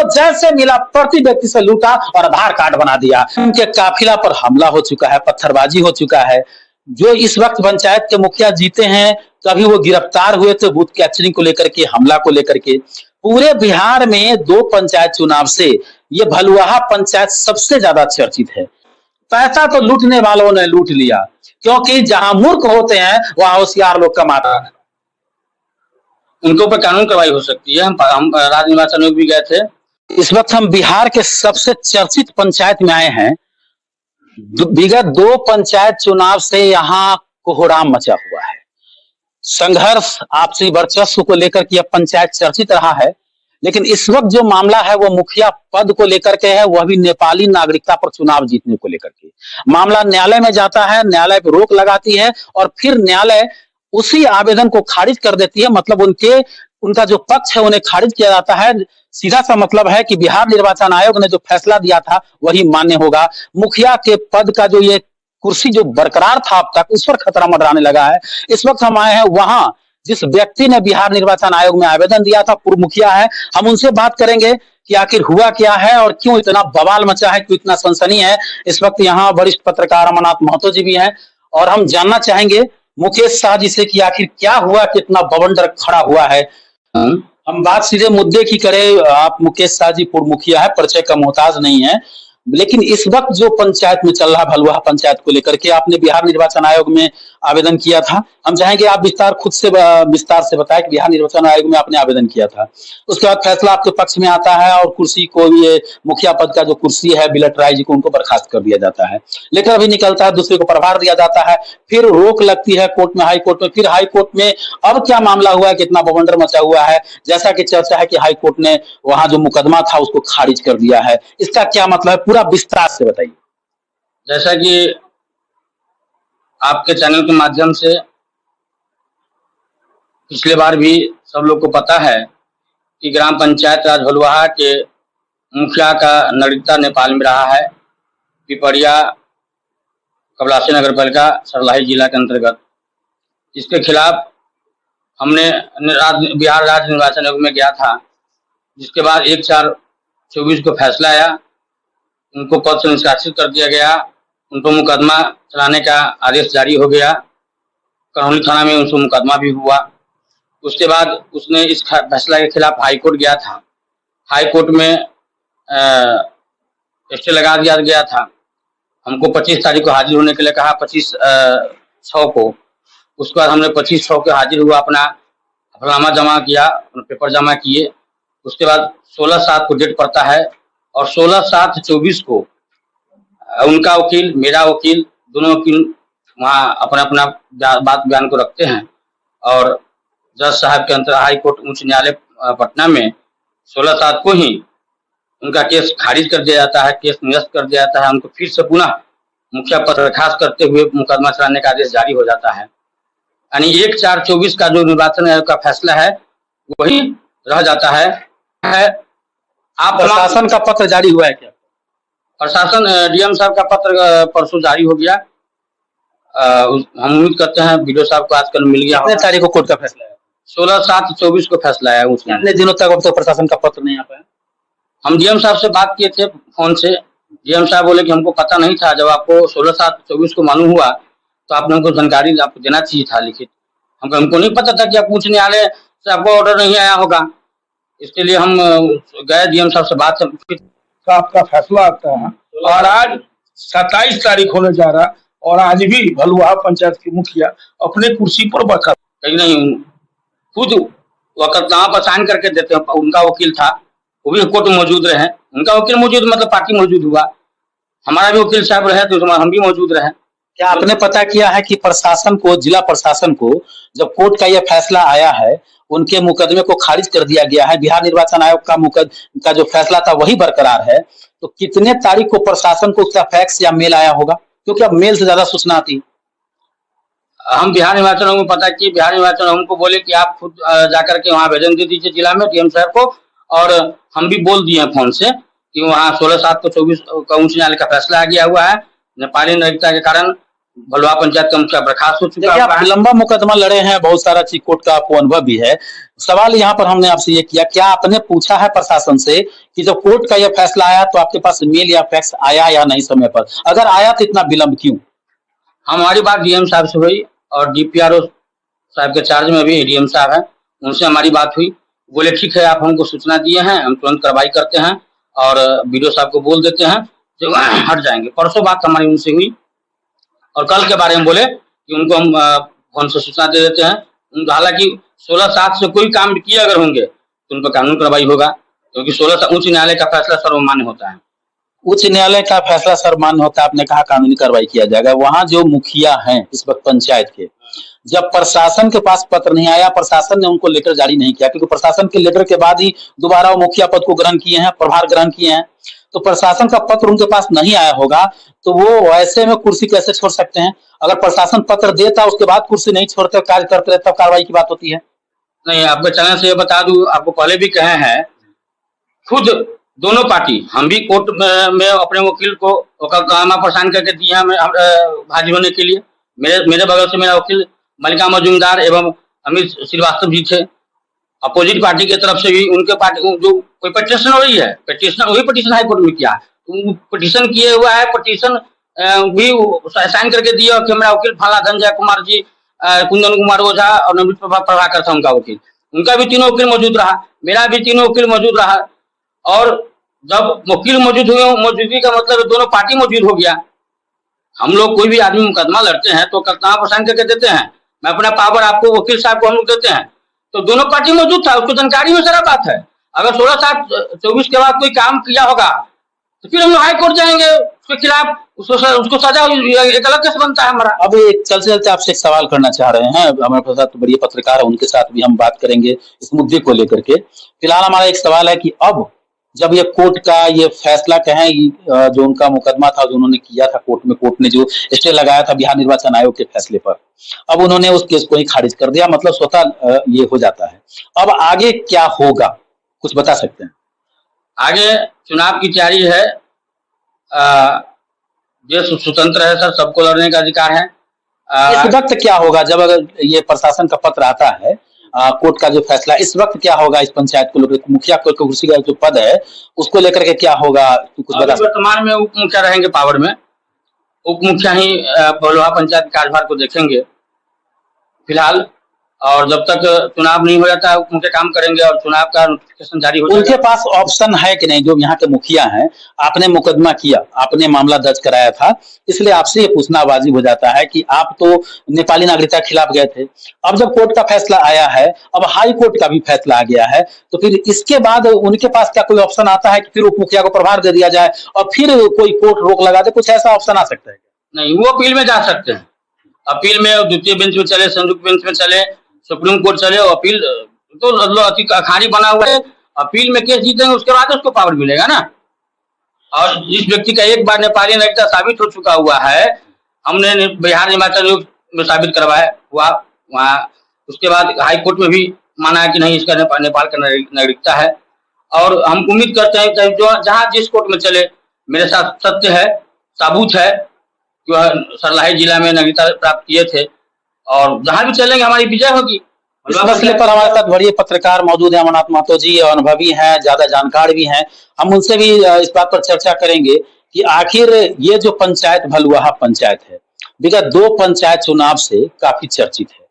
जैसे मिला प्रति व्यक्ति से लूटा और आधार कार्ड बना दिया। उनके काफिला पर हमला हो चुका है, पत्थरबाजी हो चुका है। जो इस वक्त पंचायत के मुखिया जीते हैं, कभी वो गिरफ्तार हुए थे बूथ कैप्चरिंग को लेकर के, हमला को लेकर के। पूरे बिहार में 2 पंचायत चुनाव से ये भलुआहा पंचायत सबसे ज्यादा चर्चित है। पैसा तो लूटने वालों ने लूट लिया, क्योंकि जहां मूर्ख होते हैं वहां होशियार लोग कमाते हैं। उनके ऊपर कानून कार्रवाई हो सकती है। हम राज्य निर्वाचन आयोग भी गए थे। इस वक्त हम बिहार के सबसे चर्चित पंचायत में आए हैं। विगत 2 पंचायत चुनाव से यहाँ कोहराम मचा हुआ है। संघर्ष, आपसी वर्चस्व को लेकर के यह पंचायत चर्चित रहा है। लेकिन इस वक्त जो मामला है वो मुखिया पद को लेकर के है, वह भी नेपाली नागरिकता पर चुनाव जीतने को लेकर के। मामला न्यायालय में जाता है, न्यायालय पर रोक लगाती है और फिर न्यायालय उसी आवेदन को खारिज कर देती है। मतलब उनका जो पक्ष है उन्हें खारिज किया जाता है। सीधा सा मतलब है कि बिहार निर्वाचन आयोग ने जो फैसला दिया था वही मान्य होगा। मुखिया के पद का जो ये कुर्सी जो बरकरार था अब तक, उस पर खतरा मंडराने लगा है। इस वक्त हम आए हैं वहां जिस व्यक्ति ने बिहार निर्वाचन आयोग में आवेदन दिया था, पूर्व मुखिया है। हम उनसे बात करेंगे कि आखिर हुआ क्या है और क्यों इतना बवाल मचा है, क्यों इतना सनसनी है। इस वक्त यहाँ वरिष्ठ पत्रकार अमरनाथ महतो जी भी हैं और हम जानना चाहेंगे मुकेश शाह जी से कि आखिर क्या हुआ, कितना बवंडर खड़ा हुआ है। हम बात सीधे मुद्दे की करें। आप मुकेश शाह जी पूर्व मुखिया है, परिचय का मोहताज नहीं है। लेकिन इस वक्त जो पंचायत में चल रहा भलुआहा पंचायत को लेकर के आपने बिहार निर्वाचन आयोग में आवेदन किया था। हम चाहेंगे आप विस्तार से बताएं कि बिहार निर्वाचन आयोग में आपने आवेदन किया था, उसके बाद फैसला आपके पक्ष में आता है और कुर्सी को, ये मुखिया पद का जो कुर्सी है बिलट राय जी को, उनको बर्खास्त कर दिया जाता है। लेटर भी निकलता है, दूसरे को प्रभार दिया जाता है, फिर रोक लगती है कोर्ट में, हाई कोर्ट में। फिर हाई कोर्ट में अब क्या मामला हुआ है, कितना बवंडर मचा हुआ है। जैसा कि चर्चा है कि हाई कोर्ट ने वहां जो मुकदमा था उसको खारिज कर दिया है। इसका क्या मतलब है, पूरा विस्तार से बताइए। जैसा कि आपके चैनल के माध्यम से पिछले बार भी सब लोग को पता है कि ग्राम पंचायत राज भलुआहा के मुखिया का नागरिकता नेपाल में रहा है, पिपरिया कबलासी नगर पालिका सर्लाही जिला के अंतर्गत। इसके खिलाफ हमने बिहार राज्य निर्वाचन आयोग में गया था, जिसके बाद 1/4/24 को फैसला आया, उनको पद से निष्कासित कर दिया गया, उन पर मुकदमा चलाने का आदेश जारी हो गया। करौली थाना में उनसे मुकदमा भी हुआ। उसके बाद उसने इस फैसला के खिलाफ हाई कोर्ट गया था। हाई कोर्ट में स्टे लगा दिया गया था। हमको 25 तारीख को हाजिर होने के लिए कहा, 25/6 को। उसके बाद हमने 25/6 को हाजिर हुआ, अपना हलफनामा जमा किया, अपना पेपर जमा किए। उसके बाद 16/7 को डेट पड़ता है और 16/7/24 को उनका वकील, मेरा वकील, दोनों वकील वहाँ अपना अपना बात बयान को रखते हैं और जज साहब के अंतर हाई कोर्ट उच्च न्यायालय पटना में 16/7 को ही उनका केस खारिज कर दिया जाता है, केस निरस्त कर दिया जाता है। उनको फिर से पुनः मुखिया पद बर्खास्त करते हुए मुकदमा चलाने का आदेश जारी हो जाता है। यानी 1/4/24 का जो निर्वाचन आयोग का फैसला है वही रह जाता है। आप प्रशासन का पत्र जारी हुआ है क्या? प्रशासन डीएम साहब का पत्र परसों जारी हो गया। हम उम्मीद करते हैं वीडियो साहब को आजकल मिल गया। कितने तारीख को कोर्ट का फैसला है? 16/7/24 को फैसला है। उसमें कितने दिनों तक अब तो प्रशासन का पत्र नहीं आ पाया? हम डीएम साहब से बात किए थे फोन से। डीएम साहब बोले कि हमको पता नहीं था, जब आपको 16/7/24 को मालूम हुआ तो आपने हमको जानकारी आपको देना चाहिए था लिखित। हमको नहीं पता था कि आप उच्च न्यायालय से आपको ऑर्डर नहीं आया होगा। इसके लिए हम गए डीएम साहब से बात आपका फैसला आता है और आज 27 तारीख होने जा रहा और आज भी भलुआहा पंचायत के मुखिया अपने कुर्सी पर बरकरार कहीं नहीं, खुद वक़्तनामा पर साइन करके देते हैं। उनका वकील था, वो भी कोर्ट में मौजूद रहे। उनका वकील मौजूद मतलब पार्टी मौजूद हुआ, हमारा भी वकील साहब रहे तो हम भी मौजूद रहे। क्या आपने पता किया है कि प्रशासन को, जिला प्रशासन को, जब कोर्ट का यह फैसला आया है, उनके मुकदमे को खारिज कर दिया गया है, बिहार निर्वाचन आयोग का जो फैसला था वही बरकरार है, तो कितने तारीख को प्रशासन को उसका फैक्स या मेल आया होगा? क्योंकि अब मेल से ज्यादा सूचना आती। हम बिहार निर्वाचन आयोग में पता किए, बिहार निर्वाचन आयोग को बोले कि आप खुद जाकर के वहाँ आवेदन दे दीजिए जिला में डीएम साहब को। और हम भी बोल दिए फोन से कि वहाँ 16/7/24 का उच्च न्यायालय का फैसला आ गया हुआ है। नेपाली नागरिकता के कारण भलुआ पंचायत का मुखिया बर्खास्त हो चुका देखिए, हुआ आप है। लंबा मुकदमा लड़े हैं, बहुत सारा चीज कोर्ट का आपको अनुभव भी है। सवाल यहाँ पर हमने आपसे ये किया, क्या आपने पूछा है प्रशासन से कि जब कोर्ट का यह फैसला आया तो आपके पास मेल या फैक्स आया या नहीं समय पर? अगर आया तो इतना विलंब क्यों? हमारी बात डीएम साहब से हुई और डीपीआरओ साहब के चार्ज में भी डीएम साहब हैं, उनसे हमारी बात हुई। बोले ठीक है, आप हमको सूचना दिए हैं, हम तुरंत कार्रवाई करते हैं और बीडीओ साहब को बोल देते हैं जो हट जाएंगे। परसों बात हमारी उनसे हुई और कल के बारे में बोले कि उनको हम फोन से सूचना दे देते हैं। हालांकि 16/7 से कोई काम किए अगर होंगे तो उन पर कानून कार्रवाई होगा, क्योंकि 16 उच्च न्यायालय का फैसला सर्वमान्य होता है। उच्च न्यायालय का फैसला सर्वमान्य होता है, आपने कहा कानूनी कार्रवाई किया जाएगा। वहां जो मुखिया हैं इस वक्त पंचायत के, जब प्रशासन के पास पत्र नहीं आया, प्रशासन ने उनको लेटर जारी नहीं किया, क्योंकि प्रशासन के लेटर के बाद ही दोबारा वो मुखिया पद को ग्रहण किए हैं, प्रभार ग्रहण किए हैं, तो प्रशासन का पत्र उनके पास नहीं आया होगा तो वो ऐसे में कुर्सी कैसे छोड़ सकते हैं? अगर प्रशासन पत्र देता उसके बाद कुर्सी नहीं छोड़ते, कार्य करते रहे, तब कार्रवाई की बात होती है। नहीं, आपके चैनल से ये बता दूं, आपको पहले भी कहे हैं, खुद दोनों पार्टी, हम भी कोर्ट में अपने वकील को नामा परेशान करके दिया हाजिर होने के लिए। मेरे बगल से मेरा वकील मल्लिका मजूमदार एवं अमित श्रीवास्तव जी थे। अपोजिट पार्टी की तरफ से भी उनके पार्टी जो कोई पिटीशन हो रही है, पिटीशन वही पिटीशन हाईकोर्ट में किया, तो पिटीशन किए हुआ है, पिटीशन भी साइन करके दिया कि मेरा वकील फला धनंजय कुमार जी, कुंदन कुमार ओझा और नवनीत प्रभाकर था उनका वकील, उनका भी तीनों वकील मौजूद रहा, मेरा भी तीनों वकील मौजूद रहा। और जब वकील मौजूद हुए, मौजूदगी का मतलब दोनों पार्टी मौजूद हो गया। हम लोग कोई भी आदमी मुकदमा लड़ते हैं तो नामा परेशान करके देते हैं, मैं अपना पावर आपको वकील साहब को हम लोग देते हैं, तो दोनों पार्टी मौजूद था, उसको जानकारी में सारा बात है। अगर 16/7/24 के बाद कोई काम किया होगा तो फिर हम लोग हाई कोर्ट जाएंगे उसके खिलाफ, उसको सजा, एक अलग केस बनता है हमारा। अब चलते चलते आपसे एक सवाल करना चाह रहे हैं, हमारे साथ बड़ी पत्रकार है, उनके साथ भी हम बात करेंगे इस मुद्दे को लेकर के। फिलहाल हमारा एक सवाल है कि अब जब ये कोर्ट का ये फैसला कहें, जो उनका मुकदमा था जो उन्होंने किया था कोर्ट में, कोर्ट ने जो स्टे लगाया था बिहार निर्वाचन आयोग के फैसले पर, अब उन्होंने उस केस को ही खारिज कर दिया, मतलब स्वतः ये हो जाता है। अब आगे क्या होगा, कुछ बता सकते हैं? आगे चुनाव की तैयारी है, देश स्वतंत्र है सर, सबको लड़ने का अधिकार है। इस वक्त क्या होगा जब अगर ये प्रशासन का पत्र आता है, कोर्ट का जो फैसला, इस वक्त क्या होगा इस पंचायत को लेकर? मुखिया को कुर्सी का जो पद है उसको लेकर के क्या होगा, कुछ बता सकते? वर्तमान में उप मुखिया रहेंगे पावर में, उप मुखिया ही भलुआ पंचायत कार्यभार को देखेंगे फिलहाल, और जब तक चुनाव नहीं हो जाता उप मुखिया काम करेंगे और चुनाव का नोटिफिकेशन जारी हो जाएगा। उनके पास ऑप्शन है कि नहीं? जो यहाँ के मुखिया हैं, आपने मुकदमा किया, आपने मामला दर्ज कराया था, इसलिए आपसे ये पूछना वाजिब हो जाता है कि आप तो नेपाली नागरिकता के खिलाफ गए थे, अब जब कोर्ट का फैसला आया है, अब हाई कोर्ट का भी फैसला आ गया है, तो फिर इसके बाद उनके पास क्या कोई ऑप्शन आता है कि फिर उप मुखिया को प्रभार दे दिया जाए और फिर कोई कोर्ट रोक लगा दे? कुछ ऐसा ऑप्शन आ सकता है? नहीं, वो अपील में जा सकते हैं, अपील में द्वितीय बेंच में चले, संयुक्त बेंच में चले, सुप्रीम कोर्ट चले, अपील तो अखाड़ी बना हुआ है, अपील में केस जीतेंगे उसके बाद उसको पावर मिलेगा ना। और जिस व्यक्ति का एक बार नेपाली नागरिकता साबित हो चुका हुआ है, हमने बिहार निर्वाचन आयोग में साबित करवाया हुआ वहाँ, उसके बाद हाई कोर्ट में भी माना है कि नहीं इसका नेपाल का नागरिकता है। और हम उम्मीद करते हैं कि जो जहाँ जिस कोर्ट में चले, मेरे साथ सत्य है, साबुत है कि वह सरलाही जिला में नागरिकता प्राप्त किए थे, और जहां भी चलेंगे हमारी विजय होगी। इस मसले पर हमारे साथ बड़े पत्रकार मौजूद हैं, अमरनाथ महतो जी, अनुभवी हैं, ज्यादा जानकार भी हैं, हम उनसे भी इस बात पर चर्चा करेंगे कि आखिर ये जो पंचायत भलुआ पंचायत है, विगत 2 पंचायत चुनाव से काफी चर्चित है।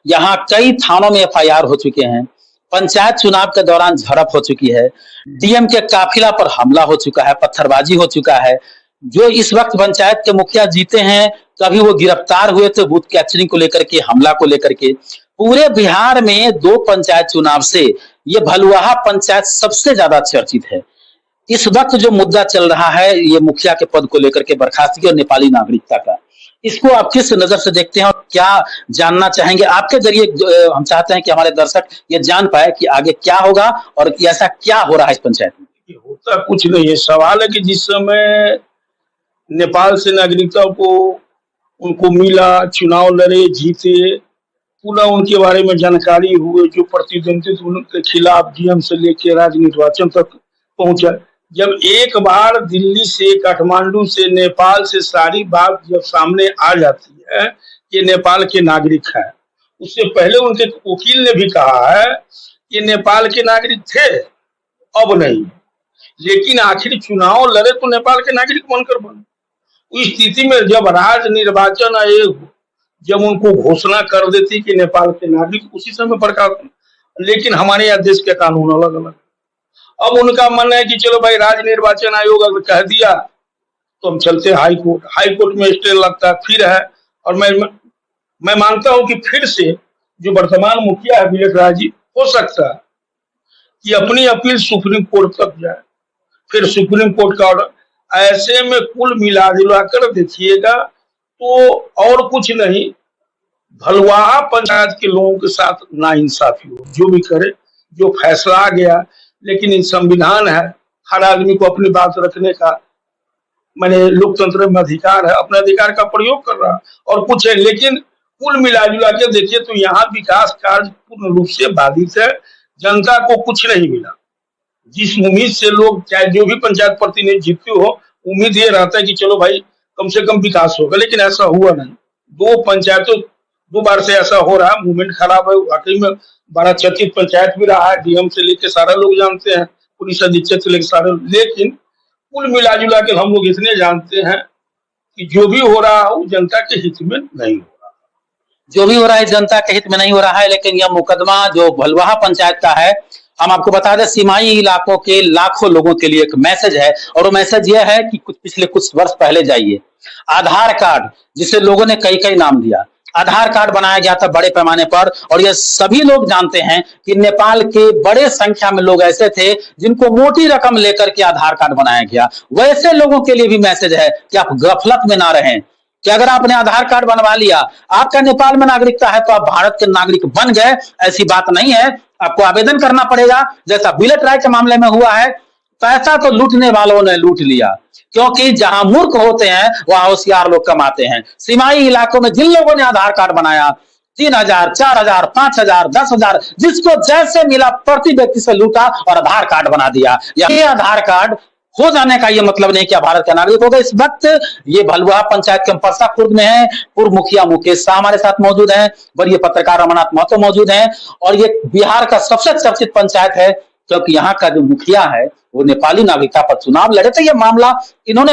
यहाँ कई थानों में FIR हो चुके हैं, पंचायत चुनाव के दौरान झड़प हो चुकी है, डीएम के काफिला पर हमला हो चुका है, पत्थरबाजी हो चुका है। जो इस वक्त पंचायत के मुखिया जीते हैं, कभी वो गिरफ्तार हुए थे बूथ कैप्चरिंग को लेकर के, हमला को लेकर के। पूरे बिहार में 2 पंचायत चुनाव से ये भलुआ पंचायत सबसे ज्यादा चर्चित है। इस वक्त जो मुद्दा चल रहा है ये मुखिया के पद को लेकर के, बर्खास्तगी और नेपाली नागरिकता का, इसको आप किस नजर से देखते हैं और क्या जानना चाहेंगे? आपके जरिए हम चाहते हैं कि हमारे दर्शक ये जान पाए कि आगे क्या होगा और ऐसा क्या हो रहा है इस पंचायत में। होता कुछ नहीं है, सवाल है कि जिस समय नेपाल से नागरिकता को उनको मिला, चुनाव लड़े, जीते, पूरा उनके बारे में जानकारी हुए, जो प्रतिद्वंदित्व उनके खिलाफ डीएम से लेके राज्य निर्वाचन तक पहुंचा, जब एक बार दिल्ली से, काठमांडू से, नेपाल से सारी बात जब सामने आ जाती है कि नेपाल के नागरिक हैं, उससे पहले उनके वकील ने भी कहा है कि नेपाल के नागरिक थे, अब नहीं, लेकिन आखिर चुनाव लड़े तो नेपाल के नागरिक बनकर बने। इस स्थिति में जब राज्य निर्वाचन आयोग जब उनको घोषणा कर देती कि नेपाल के नागरिक, उसी समय बर्खास्त। लेकिन हमारे यहाँ देश के कानून अलग अलग। अब उनका मन है कि चलो भाई राज्य निर्वाचन आयोग अगर कह दिया तो हम चलते हाई कोर्ट, हाई कोर्ट में स्टे लगता फिर है। और मैं मानता हूं कि फिर से जो वर्तमान मुखिया है बुलेट राय जी, हो सकता है कि अपनी अपील सुप्रीम कोर्ट तक जाए, फिर सुप्रीम कोर्ट का ऑर्डर। ऐसे में कुल मिला जुला कर देखिएगा तो और कुछ नहीं, भलवाहा पंचायत के लोगों के साथ नाइंसाफी हो, जो भी करे, जो फैसला आ गया। लेकिन इन संविधान है, हर आदमी को अपनी बात रखने का, मैंने लोकतंत्र में अधिकार है, अपने अधिकार का प्रयोग कर रहा और कुछ है। लेकिन कुल मिला जुला के देखिए तो यहाँ विकास कार्य पूर्ण रूप से बाधित है, जनता को कुछ नहीं मिला। जिस उम्मीद से लोग, चाहे जो भी पंचायत प्रतिनिधि जीते हो, उम्मीद ये रहता है कि चलो भाई कम से कम विकास होगा, लेकिन ऐसा हुआ नहीं। दो पंचायतों, 2 बार से ऐसा हो रहा है, मूवमेंट खराब है। वाकई में बड़ा चर्चित पंचायत भी रहा है, डीएम से लेके सारे लोग जानते हैं, पुलिस अधीक्षक से लेके सारे। लेकिन कुल मिला जुला के हम लोग इतने जानते हैं कि जो भी हो रहा है वो जनता के हित में नहीं हो रहा। जो भी हो रहा है जनता के हित में नहीं हो रहा है। लेकिन यह मुकदमा जो भलवाहा पंचायत का है, हम आपको बता दें, सीमाई इलाकों के लाखों लोगों के लिए एक मैसेज है। और वो मैसेज यह है कि पिछले कुछ वर्ष पहले जाइए, आधार कार्ड, जिसे लोगों ने कई कई नाम दिया, आधार कार्ड बनाया गया था बड़े पैमाने पर। और ये सभी लोग जानते हैं कि नेपाल के बड़े संख्या में लोग ऐसे थे जिनको मोटी रकम लेकर के आधार कार्ड बनाया गया। वैसे लोगों के लिए भी मैसेज है कि आप गफलत में ना रहें, कि अगर आपने आधार कार्ड बनवा लिया, आपका नेपाल में नागरिकता है, तो आप भारत के नागरिक बन गए, ऐसी बात नहीं है। आपको आवेदन करना पड़ेगा, जैसा बुलेट राय के मामले में हुआ है। पैसा तो लूटने वालों ने लूट लिया, क्योंकि जहां मूर्ख होते हैं वहां होशियार लोग कमाते हैं। सीमाई इलाकों में जिन लोगों ने आधार कार्ड बनाया, 3000, 4000, 5000, 10,000, जिसको जैसे मिला प्रति व्यक्ति से लूटा और आधार कार्ड बना दिया। ये आधार कार्ड हो जाने का ये मतलब नहीं कि आप भारत का नागरिक हो गए। इस वक्त ये भलवाहा पंचायत के परसा खुर्द में है। पूर्व मुखिया मुकेश शाह हमारे साथ मौजूद हैं, वरीय पत्रकार रमनाथ महतो मौजूद हैं। और ये बिहार का सबसे चर्चित पंचायत है, क्योंकि यहाँ का जो मुखिया है वो नेपाली नागरिकता पर चुनाव लड़े थे। ये मामला इन्होंने